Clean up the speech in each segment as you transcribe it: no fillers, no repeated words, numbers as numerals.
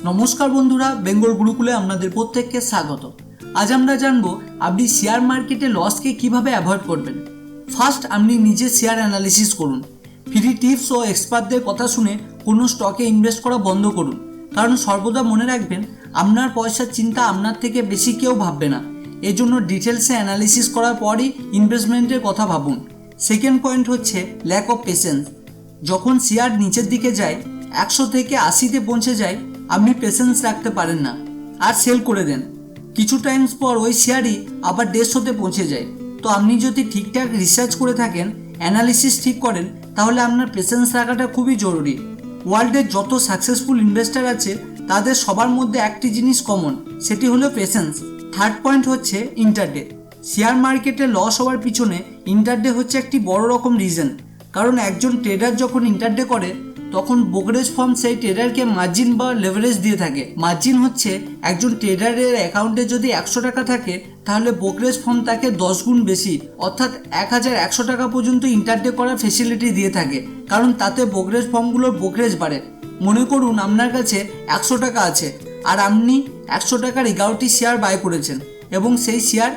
নমস্কার বন্ধুরা, বেঙ্গল গুরুকুলে আপনাদের প্রত্যেককে স্বাগত। আজ আমরা জানবো আপনি শেয়ার মার্কেটে লসকে কিভাবে অ্যাভয়েড করবেন। ফার্স্ট, আপনি নিজে শেয়ার অ্যানালিসিস করুন। ফ্রি টিপস ও এক্সপার্টদের কথা শুনে কোনো স্টকে ইনভেস্ট করা বন্ধ করুন, কারণ সর্বদা মনে রাখবেন আপনার পয়সার চিন্তা আপনার থেকে বেশি কেউ ভাববে না। এজন্য ডিটেলসে অ্যানালিসিস করার পরই ইনভেস্টমেন্টের কথা ভাবুন। সেকেন্ড পয়েন্ট হচ্ছে ল্যাক অফ পেশেন্স। যখন শেয়ার নিচের দিকে যায়, 100 থেকে 80-তে পৌঁছে যায়, আপনি পেশেন্স রাখতে পারেন না আর সেল করে দেন। কিছু টাইমস পর ওই শেয়ারই আবার 150-তে পৌঁছে যায়। তো আপনি যদি ঠিকঠাক রিসার্চ করে থাকেন, অ্যানালিসিস ঠিক করেন, তাহলে আপনার পেশেন্স রাখাটা খুবই জরুরি। ওয়ার্ল্ডের যত সাকসেসফুল ইনভেস্টার আছে তাদের সবার মধ্যে একটি জিনিস কমন, সেটি হলো পেশেন্স। থার্ড পয়েন্ট হচ্ছে ইন্টারডে। শেয়ার মার্কেটে লস হওয়ার পিছনে ইন্টারডে হচ্ছে একটি বড় রকম রিজন। কারণ একজন ট্রেডার যখন ইন্টারডে করে, তখন ব্রোকারেজ ফার্ম সেই ট্রেডারকে মার্জিন বা লেভারেজ দিয়ে থাকে। মার্জিন হচ্ছে একজন ট্রেডারের অ্যাকাউন্টে যদি 100 টাকা থাকে, তাহলে ব্রোকারেজ ফার্ম তাকে 10 গুণ বেশি অর্থাৎ 1100 টাকা পর্যন্ত ইন্টারডে করার ফেসিলিটি দিয়ে থাকে, কারণ তাতে ব্রোকারেজ ফার্মগুলোর ব্রোকারেজ বাড়ে। মনে করুন আপনার কাছে 100 টাকা আছে আর আপনি 100 টাকার 11টি শেয়ার বাই করেছেন এবং সেই শেয়ার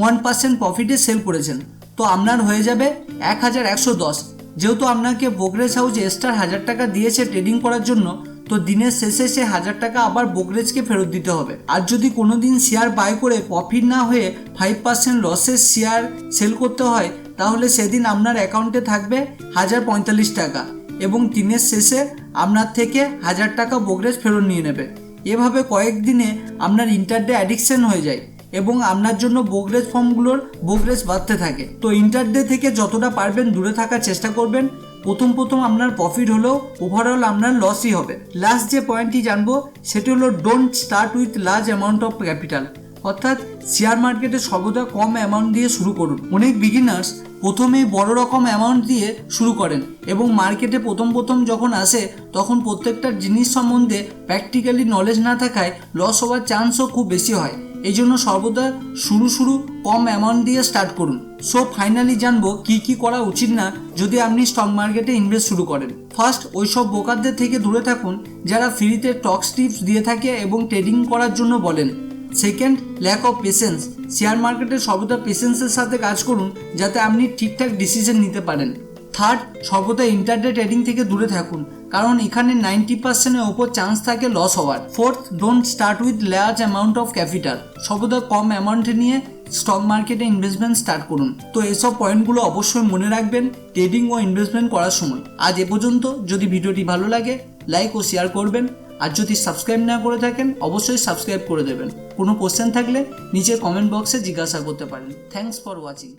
1% প্রফিটে সেল করেছেন, তো আপনার হয়ে যাবে 1110। যেহেতু আপনাকে ব্রোকারেজ হাউস এক্সট্রা 1000 টাকা দিয়েছে ট্রেডিং করার জন্য, তো দিনের শেষে সে 1000 টাকা আবার ব্রোকারেজকে ফেরত দিতে হবে। আর যদি কোনো দিন শেয়ার বাই করে প্রফিট না হয়ে 5% লসের শেয়ার সেল করতে হয়, তাহলে সেদিন আপনার অ্যাকাউন্টে থাকবে 1045 টাকা এবং দিনের শেষে আপনার থেকে 1000 টাকা ব্রোকারেজ ফেরত নিয়ে নেবে। এভাবে কয়েকদিনে আপনার ইন্টারডে অ্যাডিকশন হয়ে যায় এবং আপনার জন্য ব্রোকারেজ ফার্মগুলোর ব্রোকারেজ বাড়তে থাকে। তো ইন্টারডে থেকে যতটা পারবেন দূরে থাকার চেষ্টা করবেন। প্রথম আপনার প্রফিট হলেও ওভারঅল আপনার লসই হবে। লাস্ট যে পয়েন্টটি জানবো সেটি হলো don't start with large amount of capital. অর্থাৎ শেয়ার মার্কেটে সর্বদা কম অ্যামাউন্ট দিয়ে শুরু করুন। অনেক বিগিনার্স প্রথমেই বড় রকম অ্যামাউন্ট দিয়ে শুরু করেন এবং মার্কেটে প্রথম যখন আসে তখন প্রত্যেকটা জিনিস সম্বন্ধে প্র্যাকটিক্যালি নলেজ না থাকায় লস হওয়ার চান্সও খুব বেশি হয়। এই জন্য সর্বদা শুরু কম অ্যামাউন্ট দিয়ে স্টার্ট করুন। সো ফাইনালি জানবো কি করা উচিত না যদি আপনি স্টক মার্কেটে ইনভেস্ট শুরু করেন। ফার্স্ট, ওইসব ব্রোকারদের থেকে দূরে থাকুন যারা ফ্রিতে টক্স টিপস দিয়ে থাকে এবং ট্রেডিং করার জন্য বলেন। Second, lack of patience. Share মার্কেটে সর্বদা পেশেন্সের সাথে কাজ করুন যাতে আপনি ঠিকঠাক ডিসিশন নিতে পারেন। থার্ড, সর্বদা ইন্টারডে ট্রেডিং থেকে দূরে থাকুন, কারণ এখানে 90%-এর ওপর চান্স থাকে লস হওয়ার। Fourth, don't start with large amount of capital. সর্বদা কম অ্যামাউন্ট নিয়ে স্টক মার্কেটে ইনভেস্টমেন্ট স্টার্ট করুন। তো এসব পয়েন্টগুলো অবশ্যই মনে রাখবেন ট্রেডিং ও ইনভেস্টমেন্ট করার সময়। আজ এ পর্যন্ত। যদি ভিডিওটি ভালো লাগে লাইক ও শেয়ার করবেন, আর যদি সাবস্ক্রাইব না করে থাকেন অবশ্যই সাবস্ক্রাইব করে দেবেন। কোনো কোশ্চেন থাকলে নিচে কমেন্ট বক্সে জিজ্ঞাসা করতে পারেন। Thanks for watching.